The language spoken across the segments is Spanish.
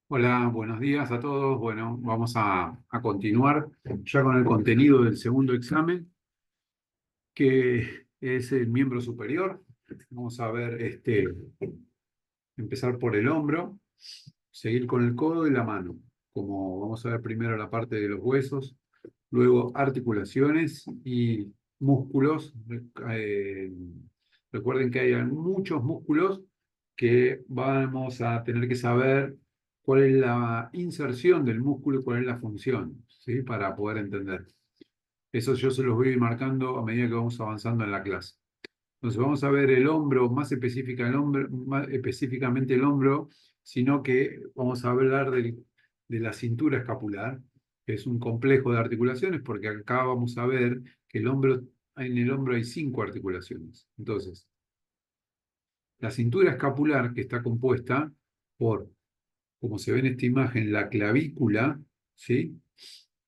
Hola, buenos días a todos. Bueno, vamos a continuar ya con el contenido del segundo examen, que es el miembro superior. Vamos a ver, empezar por el hombro, seguir con el codo y la mano. Como vamos a ver primero la parte de los huesos, luego articulaciones y músculos. Eh, Recuerden que hay muchos músculos que vamos a tener que saber cuál es la inserción del músculo y cuál es la función, ¿sí? Para poder entender. Eso yo se los voy a ir marcando a medida que vamos avanzando en la clase. Entonces vamos a ver el hombro, más específicamente el hombro, sino que vamos a hablar de la cintura escapular, que es un complejo de articulaciones, porque acá vamos a ver que en el hombro hay 5 articulaciones. Entonces, la cintura escapular, que está compuesta por, como se ve en esta imagen, la clavícula, ¿sí?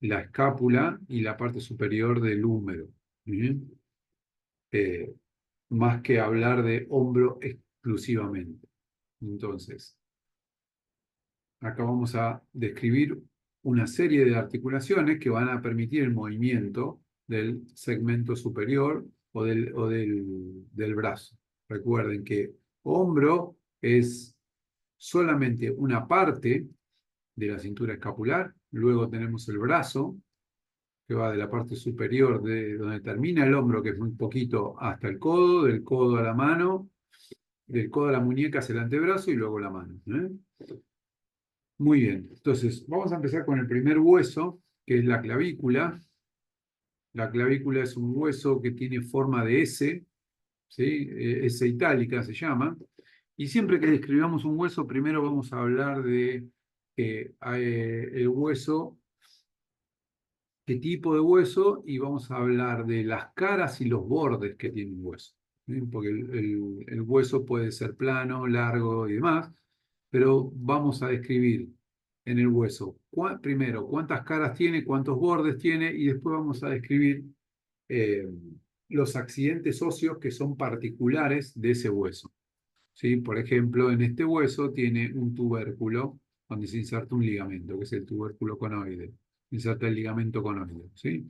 La escápula y la parte superior del húmero. ¿Bien? Eh, Más que hablar de hombro exclusivamente. Entonces, acá vamos a describir una serie de articulaciones que van a permitir el movimiento del segmento superior del brazo. Recuerden que hombro es solamente una parte de la cintura escapular, luego tenemos el brazo, que va de la parte superior de donde termina el hombro, que es muy poquito, hasta el codo, del codo a la mano, del codo a la muñeca hacia el antebrazo y luego la mano. Muy bien, entonces vamos a empezar con el primer hueso, que es la clavícula. La clavícula es un hueso que tiene forma de S, ¿sí? S itálica se llama. Y siempre que describamos un hueso, primero vamos a hablar de el hueso, qué tipo de hueso, y vamos a hablar de las caras y los bordes que tiene un hueso. ¿Sí? Porque el hueso puede ser plano, largo y demás, pero vamos a describir en el hueso, primero, cuántas caras tiene, cuántos bordes tiene, y después vamos a describir eh, los accidentes óseos que son particulares de ese hueso. ¿Sí? Por ejemplo, en este hueso tiene un tubérculo donde se inserta un ligamento, que es el tubérculo conoide. Inserta el ligamento conoide. ¿Sí?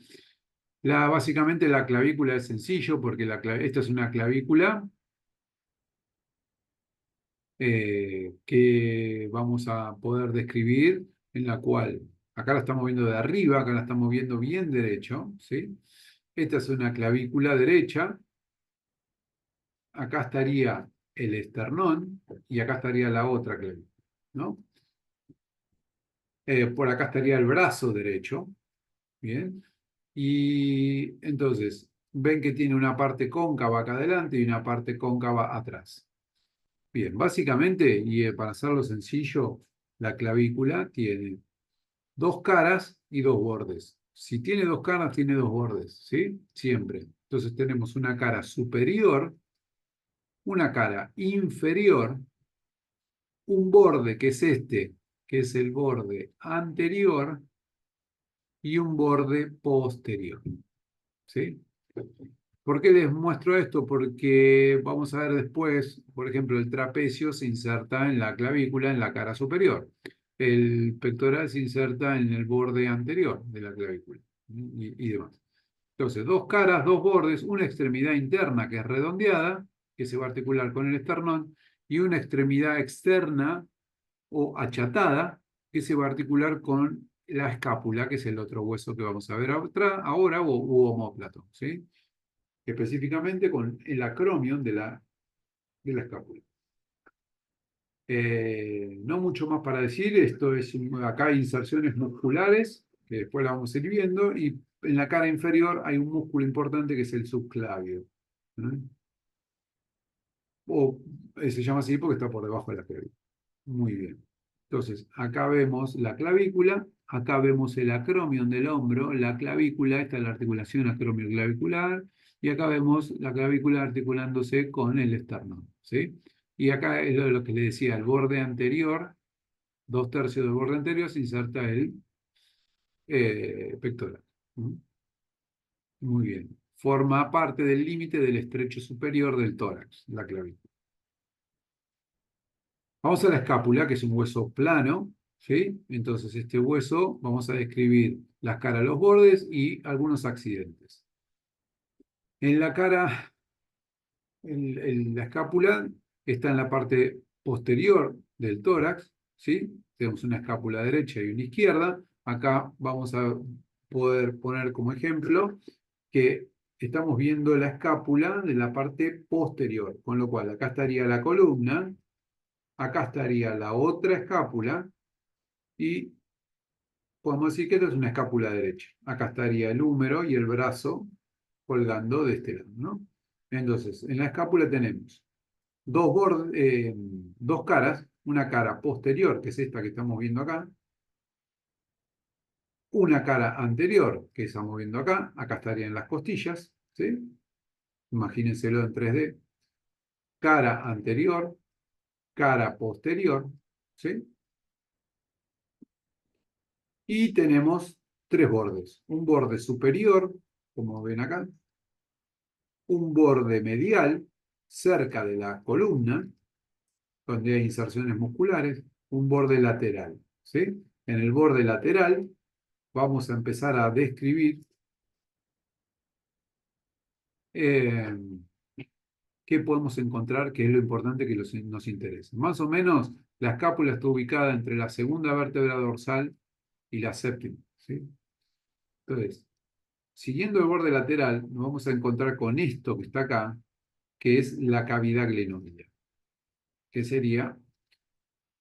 Básicamente la clavícula es sencillo porque esta es una clavícula que vamos a poder describir en la cual, acá la estamos viendo de arriba, acá la estamos viendo bien derecho. ¿Sí? Esta es una clavícula derecha, acá estaría el esternón y acá estaría la otra clavícula. ¿No? Por acá estaría el brazo derecho, ¿bien? Y entonces, ven que tiene una parte cóncava acá adelante y una parte cóncava atrás. Bien, básicamente, y para hacerlo sencillo, la clavícula tiene dos caras y dos bordes. Si tiene dos caras, tiene dos bordes, ¿sí? Siempre. Entonces tenemos una cara superior, una cara inferior, un borde que es este, que es el borde anterior, y un borde posterior. ¿Sí? ¿Por qué les muestro esto? Porque vamos a ver después, por ejemplo, el trapecio se inserta en la clavícula en la cara superior. El pectoral se inserta en el borde anterior de la clavícula y demás. Entonces, dos caras, dos bordes, una extremidad interna que es redondeada, que se va a articular con el esternón, y una extremidad externa o achatada que se va a articular con la escápula, que es el otro hueso que vamos a ver ahora, u omóplato, ¿sí? Específicamente con el acromion de la escápula. No mucho más para decir, acá hay inserciones musculares, que después las vamos a ir viendo, y en la cara inferior hay un músculo importante que es el subclavio. ¿Eh? O se llama así porque está por debajo de la clavícula. Muy bien. Entonces, acá vemos la clavícula, acá vemos el acromion del hombro, la clavícula, esta es la articulación acromioclavicular, y acá vemos la clavícula articulándose con el esternón, ¿sí? Y acá es lo que le decía, el borde anterior, 2/3 del borde anterior se inserta el pectoral. ¿Mm? Muy bien. Forma parte del límite del estrecho superior del tórax, la clavícula. Vamos a la escápula, que es un hueso plano, ¿sí? Entonces, este hueso, vamos a describir las caras, los bordes y algunos accidentes. En la cara, la escápula está en la parte posterior del tórax, ¿sí? Tenemos una escápula derecha y una izquierda. Acá vamos a poder poner como ejemplo que estamos viendo la escápula de la parte posterior, con lo cual acá estaría la columna, acá estaría la otra escápula y podemos decir que esta es una escápula derecha. Acá estaría el húmero y el brazo colgando de este lado, ¿no? Entonces, en la escápula tenemos dos caras, una cara posterior, que es esta que estamos viendo acá, una cara anterior, que estamos viendo acá, acá estarían las costillas, ¿sí? Imagínenselo en 3D, cara anterior, cara posterior, ¿sí? Y tenemos tres bordes, un borde superior, como ven acá, un borde medial cerca de la columna, donde hay inserciones musculares, un borde lateral, ¿sí? En el borde lateral vamos a empezar a describir eh, qué podemos encontrar, que es lo importante que nos interesa. Más o menos, la escápula está ubicada entre la segunda vértebra dorsal y la séptima, ¿sí? Entonces, siguiendo el borde lateral, nos vamos a encontrar con esto que está acá, que es la cavidad glenoidea, que sería,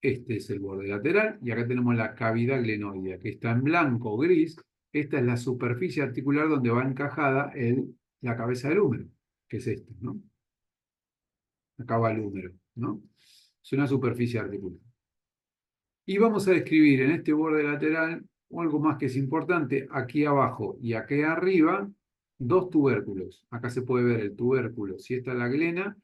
este es el borde lateral, y acá tenemos la cavidad glenoidea, que está en blanco o gris. Esta es la superficie articular donde va encajada la cabeza del húmero, que es esta, ¿no? Acá va el húmero, ¿no? Es una superficie articular. Y vamos a describir en este borde lateral algo más que es importante, aquí abajo y aquí arriba, dos tubérculos. Acá se puede ver el tubérculo, si esta es la glena,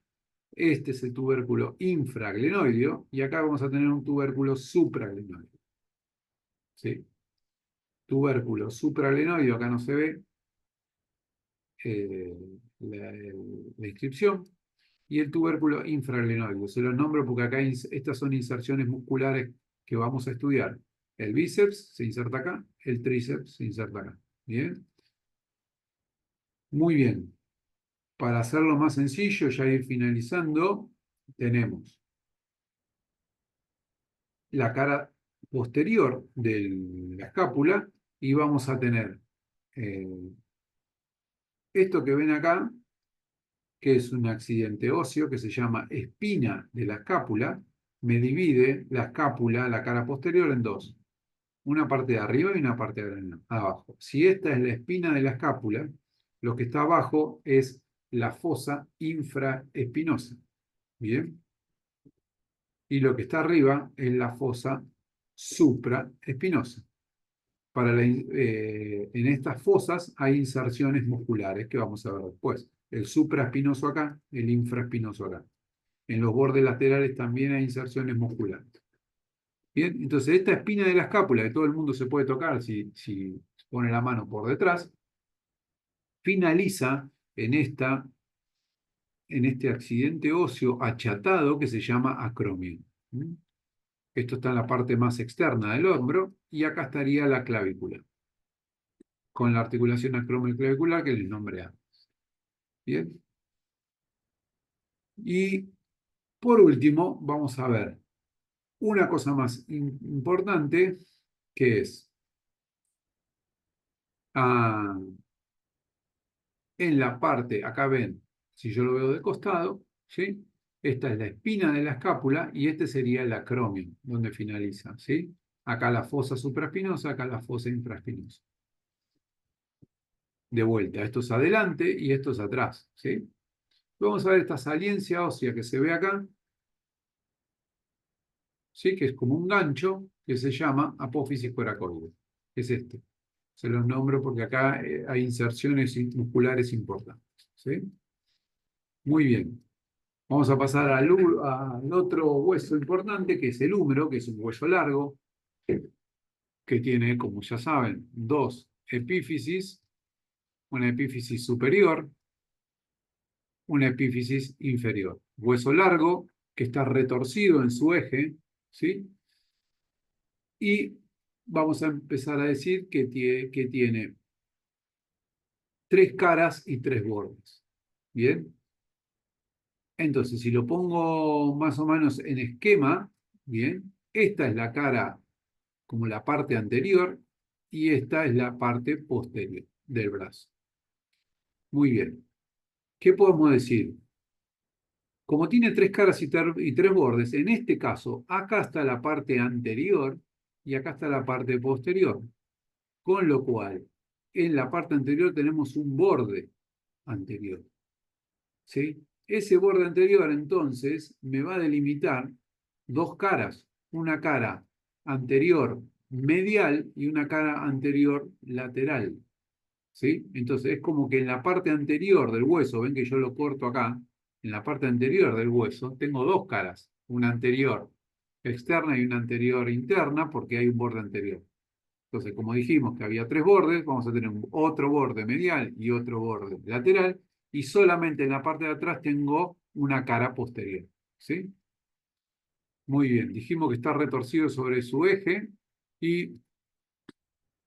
este es el tubérculo infraglenoideo, y acá vamos a tener un tubérculo supraglenoideo. ¿Sí? Tubérculo supraglenoideo, acá no se ve eh, la inscripción, y el tubérculo infraglenoideo. Se los nombro porque acá estas son inserciones musculares que vamos a estudiar. El bíceps se inserta acá, el tríceps se inserta acá. ¿Bien? Muy bien. Para hacerlo más sencillo, ya ir finalizando, tenemos la cara posterior de la escápula y vamos a tener eh, esto que ven acá, que es un accidente óseo que se llama espina de la escápula. Me divide la escápula, la cara posterior, en dos. Una parte de arriba y una parte de abajo. Si esta es la espina de la escápula, lo que está abajo es la fosa infraespinosa. ¿Bien? Y lo que está arriba es la fosa supraespinosa. En estas fosas hay inserciones musculares que vamos a ver después. El supraespinoso acá, el infraespinoso acá. En los bordes laterales también hay inserciones musculares. Bien, entonces esta espina de la escápula, que todo el mundo se puede tocar si pone la mano por detrás, finaliza en este accidente óseo achatado que se llama acromio. ¿Mm? Esto está en la parte más externa del hombro y acá estaría la clavícula, con la articulación acromioclavicular que les nombré antes. Bien. Y por último, vamos a ver una cosa más importante que es ah, en la parte, acá ven, si yo lo veo de costado, ¿sí? Esta es la espina de la escápula y este sería el acromio, donde finaliza, ¿sí? Acá la fosa supraespinosa, acá la fosa infraespinosa. De vuelta, esto es adelante y esto es atrás, ¿sí? Vamos a ver esta saliencia ósea que se ve acá, ¿sí? Que es como un gancho que se llama apófisis coracoide, que es este. Se los nombro porque acá hay inserciones musculares importantes, ¿sí? Muy bien. Vamos a pasar al otro hueso importante, que es el húmero, que es un hueso largo, que tiene, como ya saben, dos epífisis, una epífisis superior, una epífisis inferior. Hueso largo que está retorcido en su eje, ¿sí? Y vamos a empezar a decir que tiene tres caras y tres bordes. Bien. Entonces, si lo pongo más o menos en esquema, bien, esta es la cara como la parte anterior y esta es la parte posterior del brazo. Muy bien. ¿Qué podemos decir? Como tiene tres caras y tres bordes, en este caso, acá está la parte anterior y acá está la parte posterior. Con lo cual, en la parte anterior tenemos un borde anterior. ¿Sí? Ese borde anterior, entonces, me va a delimitar dos caras. Una cara anterior medial y una cara anterior lateral. ¿Sí? Entonces, es como que en la parte anterior del hueso, ven que yo lo corto acá, en la parte anterior del hueso tengo dos caras, una anterior externa y una anterior interna, porque hay un borde anterior. Entonces, como dijimos que había tres bordes, vamos a tener otro borde medial y otro borde lateral, y solamente en la parte de atrás tengo una cara posterior. ¿Sí? Muy bien, dijimos que está retorcido sobre su eje y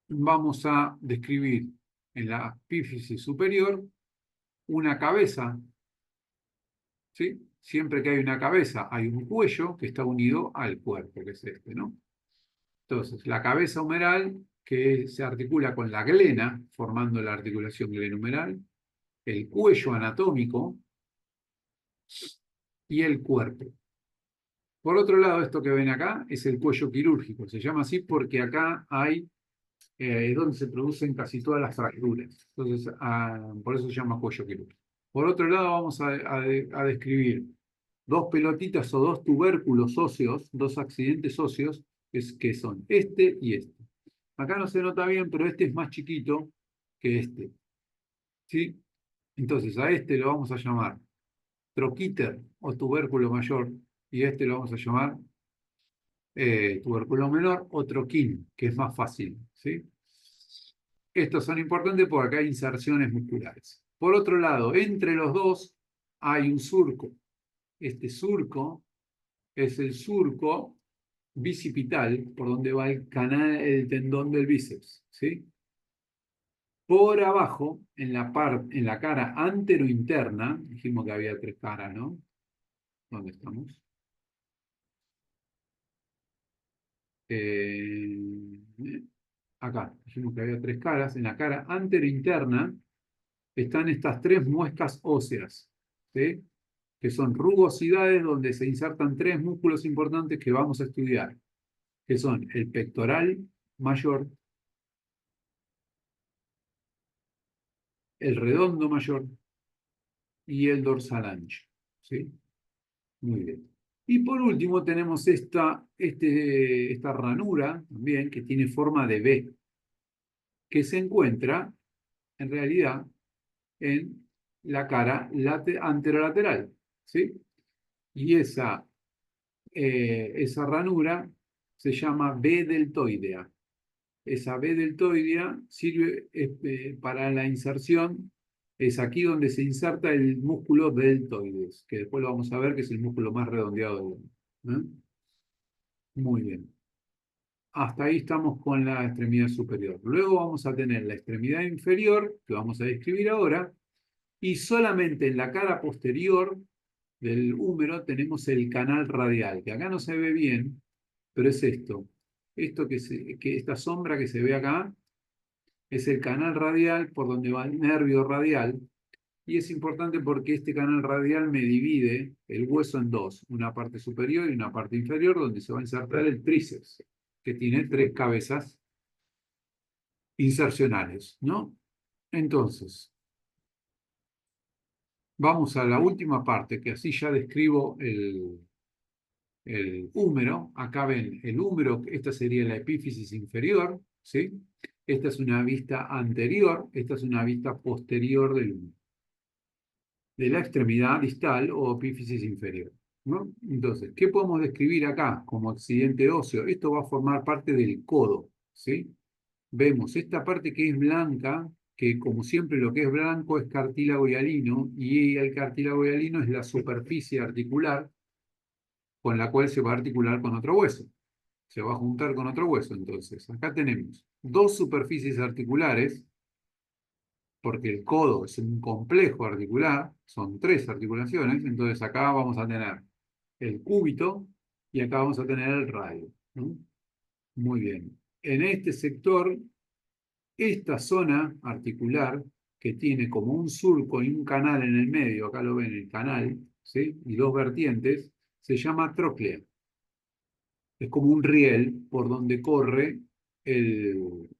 vamos a describir en la epífisis superior una cabeza. ¿Sí? Siempre que hay una cabeza hay un cuello que está unido al cuerpo, que es este, ¿no? Entonces, la cabeza humeral que se articula con la glena, formando la articulación glenohumeral, el cuello anatómico y el cuerpo. Por otro lado, esto que ven acá es el cuello quirúrgico. Se llama así porque acá hay, es donde se producen casi todas las fracturas. Entonces, por eso se llama cuello quirúrgico. Por otro lado, vamos a describir dos pelotitas o dos tubérculos óseos, dos accidentes óseos, que son este y este. Acá no se nota bien, pero este es más chiquito que este. ¿Sí? Entonces, a este lo vamos a llamar troquíter o tubérculo mayor, y este lo vamos a llamar tubérculo menor o troquín, que es más fácil. ¿Sí? Estos son importantes porque acá hay inserciones musculares. Por otro lado, entre los dos hay un surco. Este surco es el surco bicipital, por donde va el canal, el tendón del bíceps. ¿Sí? Por abajo, en la cara anterointerna, dijimos que había tres caras, ¿no? ¿Dónde estamos? Eh, Acá, dijimos que había tres caras. En la cara anterointerna están estas tres muescas óseas, ¿sí? Que son rugosidades donde se insertan tres músculos importantes que vamos a estudiar, que son el pectoral mayor, el redondo mayor y el dorsal ancho. ¿Sí? Muy bien. Y por último tenemos esta ranura también que tiene forma de V, que se encuentra en realidad en la cara anterolateral. ¿Sí? Y esa ranura se llama B deltoidea. Esa B deltoidea sirve para la inserción, es aquí donde se inserta el músculo deltoides, que después lo vamos a ver que es el músculo más redondeado del mundo. ¿Eh? Muy bien. Hasta ahí estamos con la extremidad superior. Luego vamos a tener la extremidad inferior, que vamos a describir ahora, y solamente en la cara posterior del húmero tenemos el canal radial, que acá no se ve bien, pero es esto. Esta sombra que se ve acá es el canal radial por donde va el nervio radial, y es importante porque este canal radial me divide el hueso en dos, una parte superior y una parte inferior, donde se va a insertar el tríceps, que tiene tres cabezas insercionales, ¿no? Entonces, vamos a la última parte, que así ya describo el húmero. Acá ven el húmero, esta sería la epífisis inferior, ¿sí? Esta es una vista anterior, esta es una vista posterior de la extremidad distal o epífisis inferior, ¿no? Entonces, ¿qué podemos describir acá como accidente óseo? Esto va a formar parte del codo, ¿sí? Vemos esta parte que es blanca, que como siempre lo que es blanco es cartílago hialino, y el cartílago hialino es la superficie articular con la cual se va a articular con otro hueso. se va a juntar con otro hueso. Entonces, acá tenemos dos superficies articulares, porque el codo es un complejo articular, son tres articulaciones, entonces acá vamos a tener el cúbito y acá vamos a tener el radio, ¿no? Muy bien. En este sector, esta zona articular, que tiene como un surco y un canal en el medio, acá lo ven, el canal, ¿sí? Y dos vertientes, se llama tróclea. Es como un riel por donde corre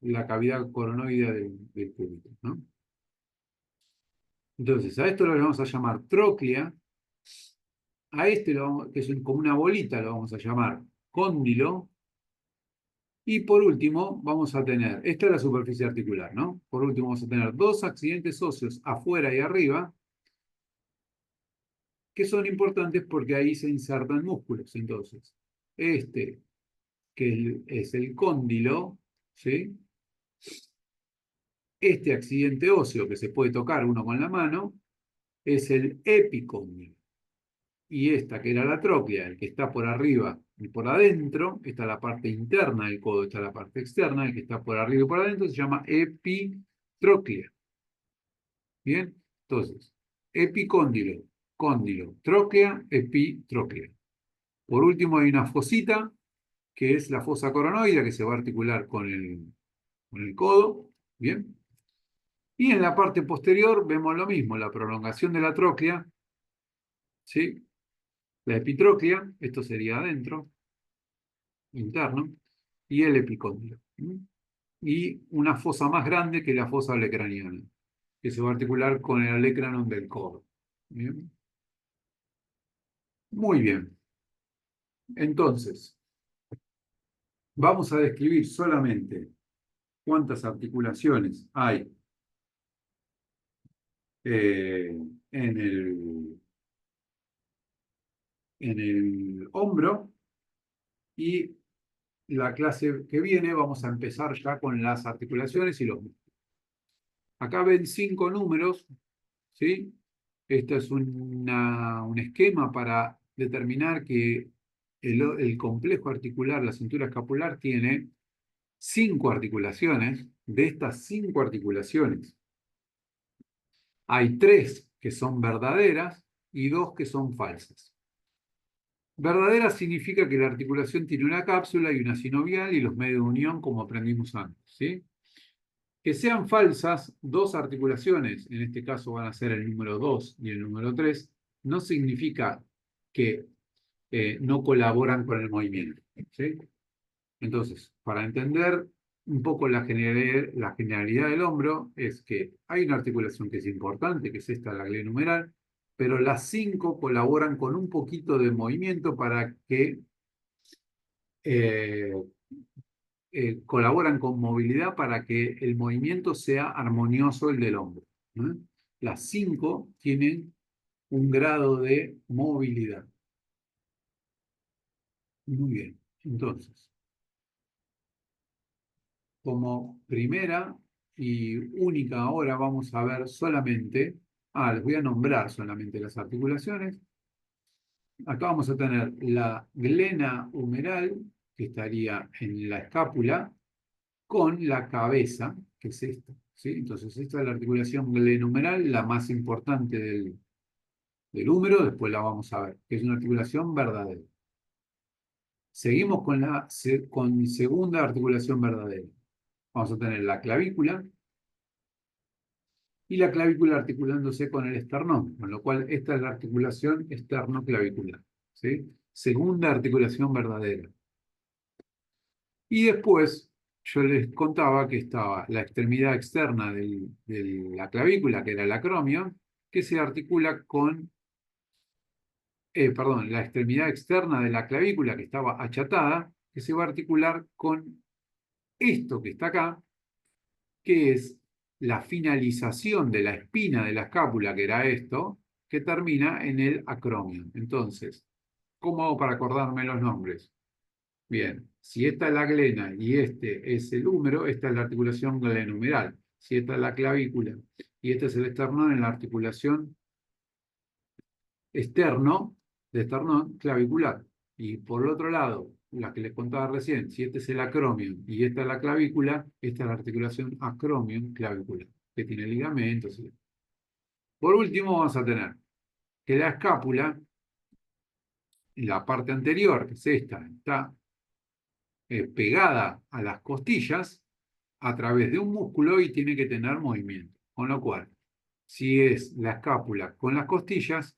la cavidad coronoidea del cúbito, ¿no? Entonces, a esto lo vamos a llamar tróclea, a este, que es como una bolita, lo vamos a llamar cóndilo, y por último vamos a tener, esta es la superficie articular, ¿no? Por último vamos a tener dos accidentes óseos afuera y arriba, que son importantes porque ahí se insertan músculos. Entonces, este, que es el cóndilo, ¿sí? Este accidente óseo que se puede tocar uno con la mano es el epicóndilo. Y esta, que era la tróclea, el que está por arriba y por adentro, esta es la parte interna del codo, esta es la parte externa, el que está por arriba y por adentro se llama epitróclea. Bien, entonces, epicóndilo, cóndilo, tróclea, epitróclea. Por último hay una fosita, que es la fosa coronoidea, que se va a articular con el codo. Bien. Y en la parte posterior vemos lo mismo, la prolongación de la tróclea, ¿sí? La epitróclea, esto sería adentro, interno, y el epicóndilo. Y una fosa más grande que la fosa olecraniana, que se va a articular con el olecranon del codo. ¿Bien? Muy bien. Entonces, vamos a describir solamente cuántas articulaciones hay en en el hombro, y la clase que viene vamos a empezar ya con las articulaciones y los músculos. Acá ven 5 números, ¿sí? Este es un esquema para determinar que el complejo articular, la cintura escapular, tiene 5 articulaciones. De estas 5 articulaciones, hay 3 que son verdaderas y 2 que son falsas. Verdadera significa que la articulación tiene una cápsula y una sinovial y los medios de unión, como aprendimos antes, ¿sí? Que sean falsas, dos articulaciones, en este caso van a ser el número 2 y el número 3, no significa que no colaboran con el movimiento, ¿sí? Entonces, para entender un poco la generalidad del hombro, es que hay una articulación que es importante, que es esta, la glenohumeral, pero las 5 colaboran con un poquito de movimiento para que eh, colaboran con movilidad para que el movimiento sea armonioso el del hombro, ¿no? Las 5 tienen un grado de movilidad. Muy bien. Entonces, como primera y única ahora vamos a ver solamente, les voy a nombrar solamente las articulaciones. Acá vamos a tener la glena humeral, que estaría en la escápula, con la cabeza, que es esta, ¿sí? Entonces, esta es la articulación glenohumeral, la más importante del húmero, después la vamos a ver, que es una articulación verdadera. Seguimos con con segunda articulación verdadera. Vamos a tener la clavícula y la clavícula articulándose con el esternón, con lo cual esta es la articulación esternoclavicular, ¿sí? Segunda articulación verdadera. Y después yo les contaba que estaba la extremidad externa de la clavícula, que era el acromio, que se articula con, perdón, la extremidad externa de la clavícula, que estaba achatada, que se va a articular con esto que está acá, que es la finalización de la espina de la escápula, que era esto, que termina en el acromio. Entonces, ¿cómo hago para acordarme los nombres? Bien, si esta es la glena y este es el húmero, esta es la articulación glenohumeral. Si esta es la clavícula y este es el esternón, en la articulación externo de esternón clavicular. Y por el otro lado, la que les contaba recién, si este es el acromion y esta es la clavícula, esta es la articulación acromion-clavícula, que tiene ligamentos. Por último, vamos a tener que la escápula, la parte anterior, que es esta, está pegada a las costillas a través de un músculo y tiene que tener movimiento. Con lo cual, si es la escápula con las costillas,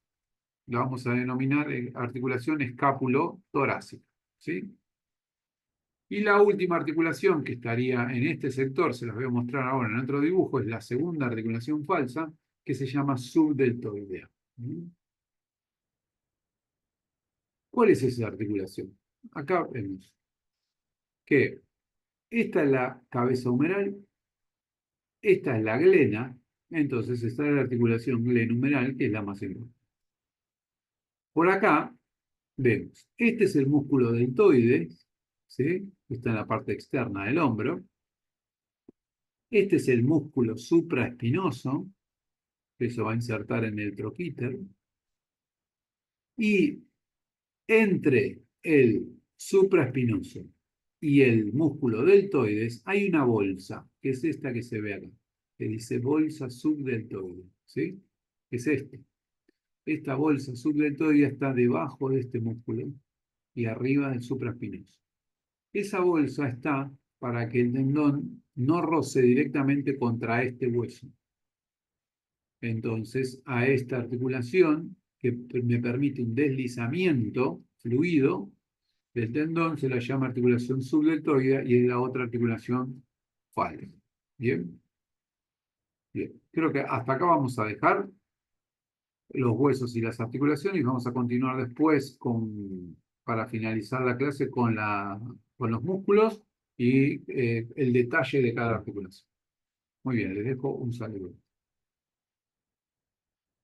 la vamos a denominar articulación escápulo-torácica. ¿Sí? Y la última articulación que estaría en este sector, se las voy a mostrar ahora en otro dibujo, es la segunda articulación falsa, que se llama subdeltoidea. ¿Mm? ¿Cuál es esa articulación? Acá vemos que esta es la cabeza humeral, esta es la glena, entonces está la articulación glenumeral, que es la más importante. Por acá vemos, este es el músculo deltoide, ¿sí? Está en la parte externa del hombro. Este es el músculo supraespinoso, que se va a insertar en el troquíter. Y entre el supraespinoso y el músculo deltoides hay una bolsa, que es esta que se ve acá, que dice bolsa subdeltoide, ¿sí? Es este. Esta bolsa subdeltoide está debajo de este músculo y arriba del supraespinoso. Esa bolsa está para que el tendón no roce directamente contra este hueso. Entonces, a esta articulación, que me permite un deslizamiento fluido del tendón, se la llama articulación subdeltoidea y es la otra articulación falsa. ¿Bien? Bien. Creo que hasta acá vamos a dejar los huesos y las articulaciones y vamos a continuar después para finalizar la clase con los músculos y el detalle de cada articulación. Muy bien, les dejo un saludo.